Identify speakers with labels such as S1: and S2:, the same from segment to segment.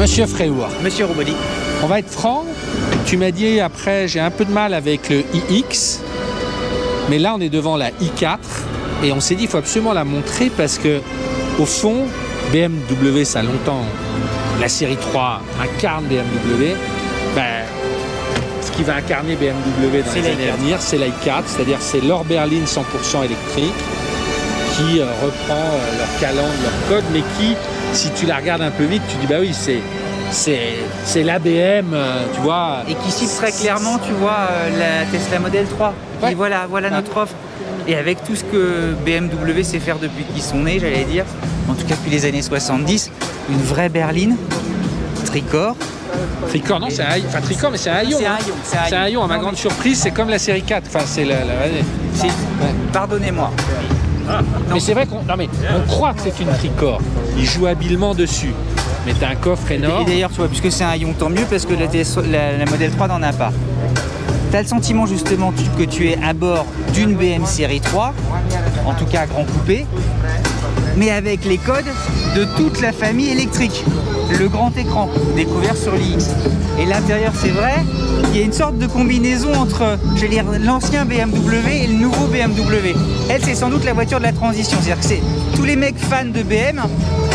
S1: Monsieur Fréhour.
S2: Monsieur Rouboli.
S1: On va être franc. Tu m'as dit après, j'ai un peu de mal avec le iX. Mais là, on est devant la i4. Et on s'est dit, il faut absolument la montrer parce que, au fond, BMW, ça a longtemps, la série 3 incarne BMW. Ben, ce qui va incarner BMW dans les années à venir, c'est l'i4, c'est-à-dire c'est leur berline 100% électrique qui reprend leur calandre, leur code, mais qui, si tu la regardes un peu vite, tu dis bah oui, c'est l'ABM, tu vois.
S2: Et qui cite très clairement, tu vois, la Tesla Model 3.
S1: Ouais.
S2: Et voilà notre offre. Et avec tout ce que BMW sait faire depuis qu'ils sont nés, j'allais dire, en tout cas depuis les années 70, une vraie berline, tricorps.
S1: Tricorps, non, c'est un Hayon. Enfin, tricorps, mais c'est un Hayon. C'est un Hayon. À ma grande surprise, c'est comme la série 4. Enfin, c'est la.
S2: Ouais. Pardonnez-moi.
S1: Mais c'est vrai qu'on croit que c'est une tricorps. Il joue habilement dessus. Mais t'as un coffre énorme.
S2: Et d'ailleurs, tu vois, puisque c'est un Hayon, tant mieux, parce que la Model 3 n'en a pas. Tu as le sentiment justement que tu es à bord d'une BM série 3, en tout cas grand coupé, mais avec les codes de toute la famille électrique. Le grand écran découvert sur l'IX. Et l'intérieur, c'est vrai, il y a une sorte de combinaison entre, je vais dire, l'ancien BMW et le nouveau BMW. Elle, c'est sans doute la voiture de la transition. C'est-à-dire que tous les mecs fans de BM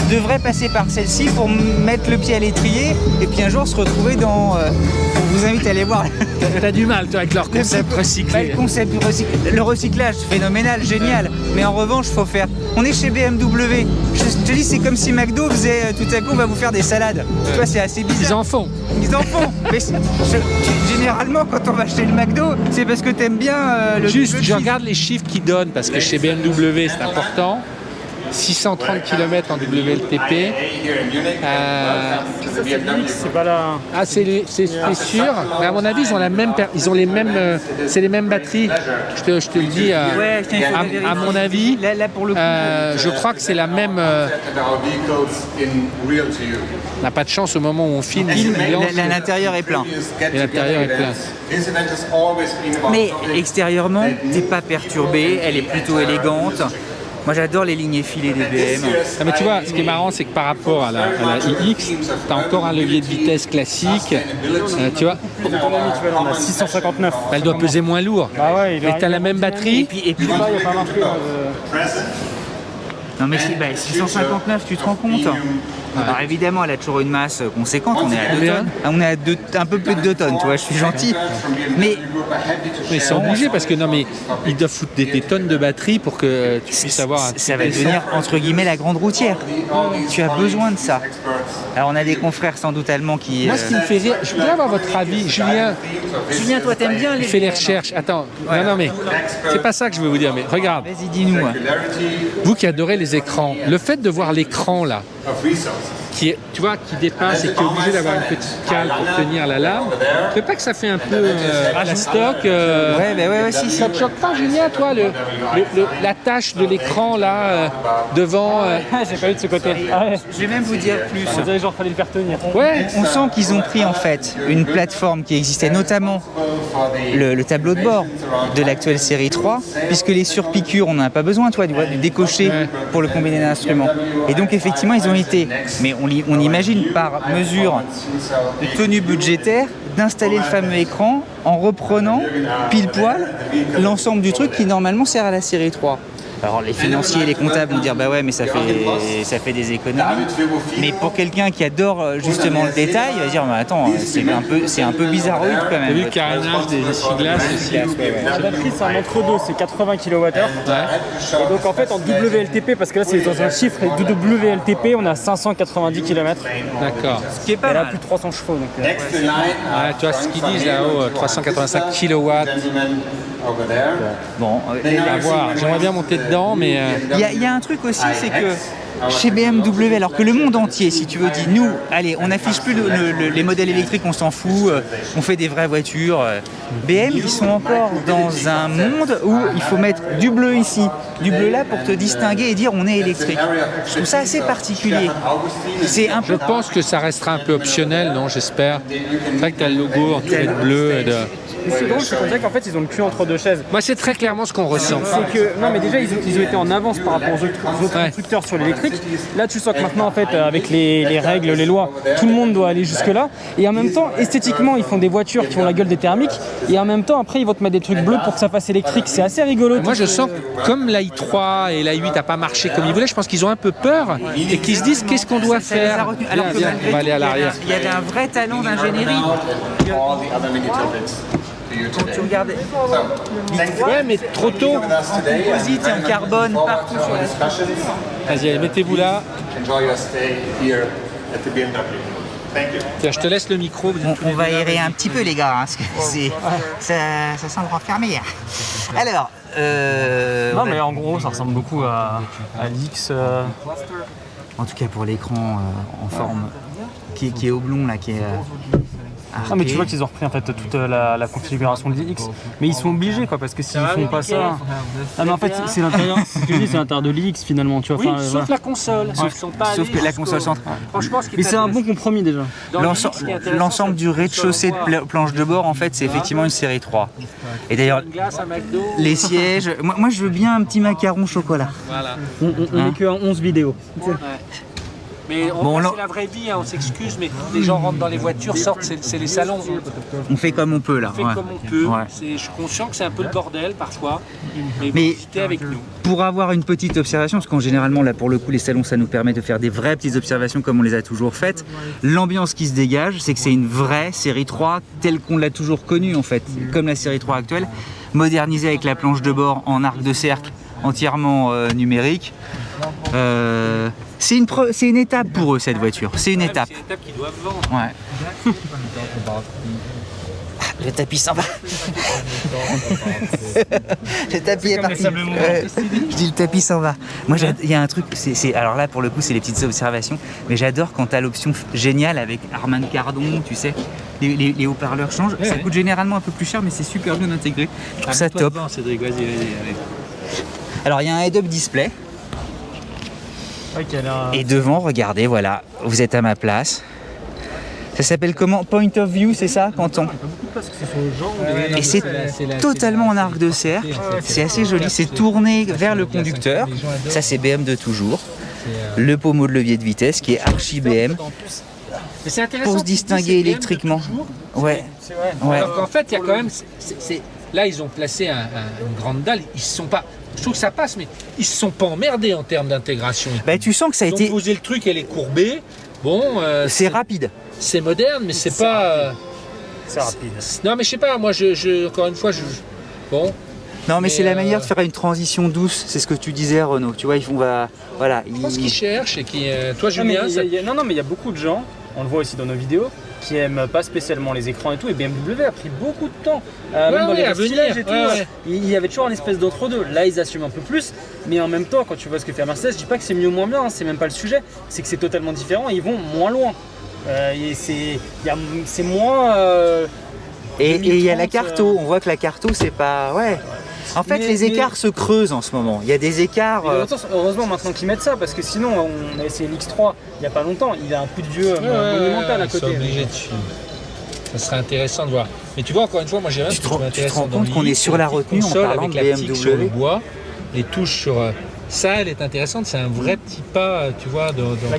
S2: devraient passer par celle-ci pour mettre le pied à l'étrier et puis un jour se retrouver dans... on vous invite à aller voir.
S1: T'as du mal, toi, avec leur concept recyclé.
S2: Le concept recyclé. Le recyclage, phénoménal, génial. Mais en revanche, faut faire... On est chez BMW. Je te dis, c'est comme si McDo faisait tout à coup, on va vous faire des salades. Ouais. Tu vois, c'est assez bizarre.
S1: Ils en font.
S2: Ils en font. Mais généralement, quand on va acheter le McDo, c'est parce que t'aimes bien le...
S1: Juste, je regarde les chiffres qu'ils donnent, parce que chez BMW, c'est important. 630 km en WLTP.
S3: C'est pas là.
S1: Ah, c'est sûr. Mais à mon avis, ils ont les mêmes, c'est les mêmes batteries. Je te le dis.
S2: Ouais,
S1: à mon avis,
S2: là pour le coup,
S1: je crois que c'est la même. On n'a pas de chance au moment où on filme.
S2: L'intérieur est plein.
S1: Et l'intérieur est plein.
S2: Mais extérieurement, t'es pas perturbé. Elle est plutôt élégante. Moi j'adore les lignes effilées des BM.
S1: Ah, mais tu vois, ce qui est marrant, c'est que par rapport à la iX, tu as encore un levier de vitesse classique. Tu vois,
S3: On a 659.
S1: elle doit peser moins lourd.
S3: Ah ouais,
S1: mais tu as la même batterie.
S2: Et puis
S3: Là, il n'y a pas marqué.
S2: non mais 659, tu te rends compte? Alors évidemment, elle a toujours une masse conséquente, on est à 2 tonnes. On est à un peu plus de 2 tonnes, tu vois, je suis gentil. Mais
S1: ils sont obligés parce que non mais ils doivent foutre des tonnes de batterie pour que tu puisses avoir
S2: ça va devenir entre guillemets la grande routière. Tu as besoin de ça. Alors on a des confrères sans doute allemands qui...
S1: Moi ce qui me fait rire, je voudrais avoir votre avis, Julien.
S2: Julien, toi t'aimes bien les...
S1: Il fait les recherches. Attends, ouais. Non mais c'est pas ça que je veux vous dire, mais regarde.
S2: Vas-y, dis-nous.
S1: Vous qui adorez les écrans, le fait de voir l'écran là, qui dépasse et qui est obligé d'avoir une petite cale pour tenir la lame, tu sais pas que ça fait un peu la stock
S2: Ouais, si.
S1: Ça te choque pas, Julien, toi, la tâche de l'écran là devant
S3: J'ai pas eu de ce côté. Ah ouais.
S2: Je vais même vous dire plus.
S3: On dirait genre fallait le faire tenir.
S1: Ouais.
S2: On sent qu'ils ont pris en fait une plateforme qui existait, notamment le tableau de bord de l'actuelle série 3, puisque les surpiqûres, on n'en a pas besoin, tu vois, du décoché pour le combiner d'instruments. Et donc effectivement, ils ont été, mais on imagine par mesure de tenue budgétaire, d'installer le fameux écran en reprenant pile poil l'ensemble du truc qui normalement sert à la série 3. Alors les financiers et les comptables vont dire bah ouais mais ça fait des économies. Mais pour quelqu'un qui adore justement le détail, il va dire mais attends c'est un peu bizarroïde quand même.
S1: T'as vu le carénage des essuie-glaces aussi.
S3: La batterie c'est un entre-deux, c'est 80 kWh.
S1: Ouais.
S3: Et donc en fait en WLTP, parce que là c'est dans un chiffre, et WLTP on a 590 km.
S1: D'accord.
S2: Ce qui est pas
S3: Elle a
S2: mal.
S3: plus de 300 chevaux. Donc,
S1: Ouais, tu vois ce qu'ils disent là-haut, 385 kW.
S2: Bon,
S1: À voir. J'aimerais bien monter dedans, mais
S2: il y a un truc aussi, c'est que chez BMW, alors que le monde entier, si tu veux, dit nous, allez, on n'affiche plus les modèles électriques, on s'en fout, on fait des vraies voitures. BM, ils sont encore dans un monde où il faut mettre du bleu ici, du bleu là pour te distinguer et dire on est électrique. Je trouve ça assez particulier. C'est un
S1: je
S2: peu...
S1: pense que ça restera un peu optionnel, non? J'espère. C'est vrai que tu as le logo entouré de bleu. Et de...
S3: Mais c'est drôle, c'est qu'on dirait qu'en fait ils ont le cul entre deux chaises.
S1: Moi, c'est très clairement ce qu'on ressent.
S3: C'est que, non mais déjà ils ont été en avance par rapport aux autres constructeurs sur l'électrique. électrique. Là, tu sens que maintenant, en fait, avec les règles, les lois, tout le monde doit aller jusque-là. Et en même temps, esthétiquement, ils font des voitures qui ont la gueule des thermiques. Et en même temps, après, ils vont te mettre des trucs bleus pour que ça fasse électrique. C'est assez rigolo.
S1: Moi, je sens que comme la i3 et la i8 n'a pas marché comme ils voulaient, je pense qu'ils ont un peu peur et qu'ils se disent qu'est-ce qu'on doit
S2: Ça les a
S1: faire.
S2: retenus. Alors que
S1: Viens,
S2: malgré
S1: on va aller à
S2: tout,
S1: l'arrière.
S2: il y avait un vrai talent d'ingénierie. Quand tu regardais
S1: Ouais, mais trop tôt.
S2: composite et en carbone partout sur la
S1: Vas-y, allez, mettez-vous là. Tiens, je te laisse le micro. Vous êtes tous
S2: On
S1: les
S2: va
S1: deux là,
S2: aérer
S1: vas-y.
S2: un petit peu les gars, hein, parce que ça sent le renfermé. Alors,
S3: Non, mais en gros, ça ressemble beaucoup à l'X.
S2: en tout cas pour l'écran en forme qui est oblong là, qui est
S3: Ah, mais tu vois qu'ils ont repris en fait toute la configuration de l'X, mais ils sont obligés quoi, parce que s'ils font pas ça. Ah, mais en fait, c'est l'intérieur, ce que je dis, c'est l'intérieur de l'X finalement, tu vois.
S1: Oui,
S3: enfin,
S1: sauf
S3: voilà.
S1: la console. Ils sont pas
S2: sauf
S1: allés
S2: que la
S1: jusqu'au-
S2: console centrale.
S1: Franchement, ce qui
S3: Mais c'est un bon compromis déjà.
S1: dans le X, ce qui est intéressant,
S2: L'ensemble
S1: c'est
S2: du rez-de-chaussée de planche de bord, en fait, c'est effectivement une série 3. Et d'ailleurs,
S1: une glace, un McDo.
S2: les sièges, moi je veux bien un petit macaron chocolat.
S1: Voilà.
S3: On est que en 11 vidéos.
S1: Mais
S2: Bon, là-
S1: c'est la vraie vie, hein, on s'excuse, mais les gens rentrent dans les voitures, sortent, c'est les salons.
S2: On fait comme on peut là.
S1: On fait
S2: ouais.
S1: comme on peut.
S2: Ouais.
S1: Je suis conscient que c'est un peu le bordel parfois, mais
S2: Mais-
S1: visitez avec nous.
S2: Pour avoir une petite observation, parce qu'en généralement là pour le coup les salons ça nous permet de faire des vraies petites observations comme on les a toujours faites, l'ambiance qui se dégage c'est que c'est une vraie série 3 telle qu'on l'a toujours connue en fait, comme la série 3 actuelle, modernisée avec la planche de bord en arc de cercle entièrement numérique. C'est une étape pour eux cette voiture, c'est une étape.
S1: C'est une étape qu'ils doivent vendre.
S2: Ouais. Le tapis s'en va. Le tapis est parti. Je dis le tapis s'en va. Moi, il y a un truc, alors là, pour le coup, c'est les petites observations, mais j'adore quand tu as l'option géniale avec Harman Kardon, tu sais, les haut-parleurs changent. Ça coûte généralement un peu plus cher, mais c'est super bien intégré. Je trouve ça
S1: Mets-toi
S2: top.
S1: devant, Cédric, vas-y, allez.
S2: Alors, il y a un head-up display,
S3: Ouais, qui a l'air-
S2: et devant, regardez, voilà, vous êtes à ma place. Ça s'appelle comment? Point of view, c'est ça, Quentin? Et c'est totalement en arc de cercle, c'est assez joli, c'est tourné vers le conducteur, ça c'est BM de toujours, le pommeau de levier de vitesse qui est archi BM,
S1: Mais c'est intéressant.
S2: pour se
S1: tu dis,
S2: distinguer
S1: c'est BM de
S2: électriquement.
S1: toujours.
S2: Ouais, ouais.
S1: Alors qu'en fait, il y a quand même. Là, ils ont placé une grande dalle. Ils se sont pas. Je trouve que ça passe, mais ils se sont pas emmerdés en termes d'intégration.
S2: Bah, tu sens que ça a
S1: Ils ont
S2: été...
S1: posé le truc, elle est courbée. Bon,
S2: C'est rapide.
S1: c'est moderne, mais c'est pas.
S3: C'est rapide.
S1: Non, mais je sais pas. Moi, encore une fois, bon.
S2: Non mais c'est la
S1: Mais,
S2: manière de faire une transition douce, c'est ce que tu disais Renaud, tu vois, voilà,
S1: Je pense qu'ils cherchent et qui. Toi,
S3: Non, mais
S1: Julien, ça-
S3: non, mais il y a beaucoup de gens, on le voit aussi dans nos vidéos, qui aiment pas spécialement les écrans et tout, et BMW a pris beaucoup de temps, même dans les
S1: à venir,
S3: restillages et tout,
S1: ouais.
S3: il y avait toujours un espèce d'entre-deux. Là, ils assument un peu plus, mais en même temps, quand tu vois ce que fait Mercedes, je dis pas que c'est mieux ou moins bien, hein, c'est même pas le sujet, c'est que c'est totalement différent, et ils vont moins loin. Et c'est moins...
S2: Et il y a la
S3: 2030,
S2: Carto, on voit que la Carto c'est pas... Ouais. En fait
S3: Mais-
S2: les écarts se creusent en ce moment, il y a des écarts...
S3: Mais en même temps, heureusement maintenant qu'ils mettent ça, parce que sinon, on a essayé l'X3 il n'y a pas longtemps, il a un coup de vieux monumental à
S1: ils sont
S3: côté.
S1: obligés de suivre. Ça serait intéressant de voir. Mais tu vois, encore une fois, moi j'ai rien
S2: Tu
S1: de
S2: te rends
S1: intéressant dans
S2: compte qu'on
S1: l'IX,
S2: est sur la
S1: petite
S2: retenue en
S1: console
S2: parlant
S1: avec
S2: de
S1: la tique
S2: BMW.
S1: sur le bois, les touches sur. Ça, elle est intéressante, c'est un vrai petit pas, tu vois,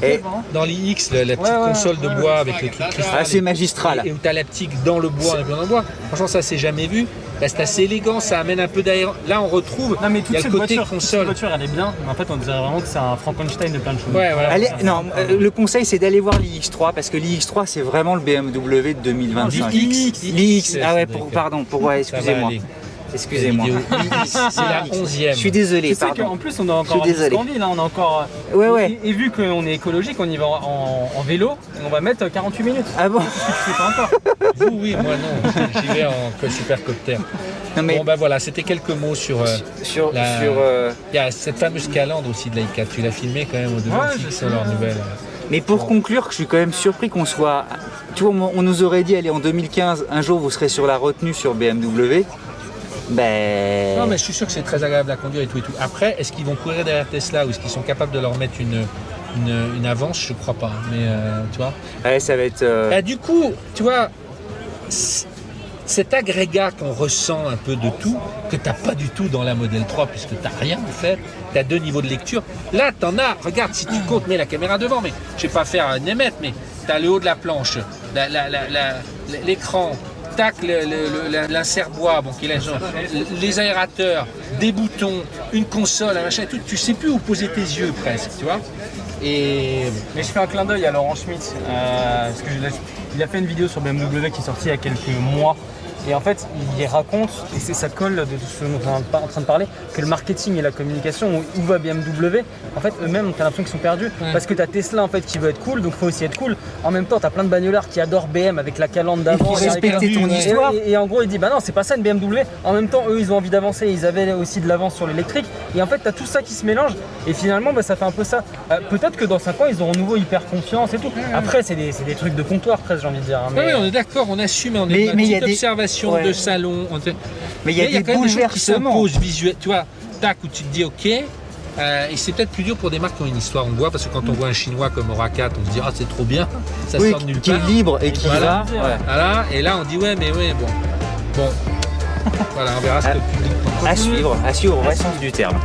S2: Et-
S1: dans l'IX, la petite console de bois avec le truc cristal.
S2: Ah, c'est magistral.
S1: Et où tu as la tique dans le bois, dans le bois. Franchement, ça, c'est jamais vu. Là, c'est assez élégant, ça amène un peu d'air. Là, on retrouve.
S3: Non mais
S1: il
S3: toute
S1: y a
S3: cette
S1: le côté
S3: voiture,
S1: console.
S3: elle est bien, mais en fait on dirait vraiment que c'est un Frankenstein de plein de choses.
S1: Ouais, voilà.
S2: Allez, non, le conseil c'est d'aller voir l'IX3 parce que l'IX3 c'est vraiment le BMW de 2025. L'IX, ah ouais, pardon, ouais,
S1: Ça va
S2: excusez-moi.
S1: aller.
S2: Excusez-moi.
S1: C'est la 11e.
S2: Je suis désolé,
S3: Tu sais
S2: pardon.
S3: qu'en plus on a encore
S2: Je suis désolé.
S3: en ville, hein, on a encore...
S2: Ouais.
S3: Et vu qu'on est écologique, on y va en vélo, et on va mettre 48 minutes.
S2: Ah bon?
S3: Je sais pas encore.
S1: Vous, oui, moi non. J'y vais en supercopter.
S2: Non mais
S1: Bon, ben voilà, c'était quelques mots sur.
S2: sur...
S1: Il y a cette fameuse calandre aussi de la i4. Tu l'as filmé quand même au devant,
S3: Ouais,
S1: c'est
S3: je
S1: sur leur nouvelle.
S2: Mais pour conclure, je suis quand même surpris qu'on soit... Tu vois, on nous aurait dit, allez, en 2015, un jour vous serez sur la retenue sur BMW. Ben...
S1: Non, mais je suis sûr que c'est très agréable à conduire et tout et tout. Après, est-ce qu'ils vont courir derrière Tesla ou est-ce qu'ils sont capables de leur mettre une avance? Je crois pas. Mais tu vois.
S2: Ouais, ça va être...
S1: Bah, du coup, tu vois, cet agrégat qu'on ressent un peu de tout, que tu n'as pas du tout dans la Model 3, puisque tu n'as rien en fait, tu as 2 niveaux de lecture. Là, tu en as, regarde, si tu comptes, mets la caméra devant, mais je ne vais pas faire un émettre, mais tu as le haut de la planche, l'écran, tac, l'insert bois, bon, les aérateurs, des boutons, une console, un machin, tout, tu sais plus où poser tes yeux presque, tu vois. Et...
S3: Mais je fais un clin d'œil à Laurent Schmitt, parce que il a fait une vidéo sur BMW qui est sortie il y a quelques mois. Et en fait, il raconte, et ça colle de ce dont on est en train de parler, que le marketing et la communication, où va BMW, en fait, eux-mêmes, t'as l'impression qu'ils sont perdus. Ouais. Parce que t'as Tesla, en fait, qui veut être cool, donc il faut aussi être cool. En même temps, t'as plein de bagnolards qui adorent BM avec la calandre d'avant.
S2: Et respecter ton histoire.
S3: Et en gros, il dit, bah non, c'est pas ça une BMW. En même temps, eux, ils ont envie d'avancer, ils avaient aussi de l'avance sur l'électrique. Et en fait, t'as tout ça qui se mélange. Et finalement, bah, ça fait un peu ça. Peut-être que dans 5 ans, ils auront nouveau hyper confiance et tout. Après, c'est des trucs de comptoir, presque, j'ai envie de dire. Hein,
S1: mais... Oui, on est d'accord, on assume, on est une petite observation de salon.
S2: Mais il y a des
S1: quand même des choses qui
S2: bouleversements
S1: s'imposent visuels, tu vois, tac, où tu te dis ok, et c'est peut-être plus dur pour des marques qui ont une histoire, on voit, parce que quand on voit un chinois comme Aura 4, on se dit ah c'est trop bien, ça sort de nulle part.
S2: Qui est libre et qui
S1: voilà,
S2: va.
S1: Voilà, et là on dit ouais, mais ouais, bon, voilà, on verra ce que le public pense.
S2: À suivre, au vrai sens du terme.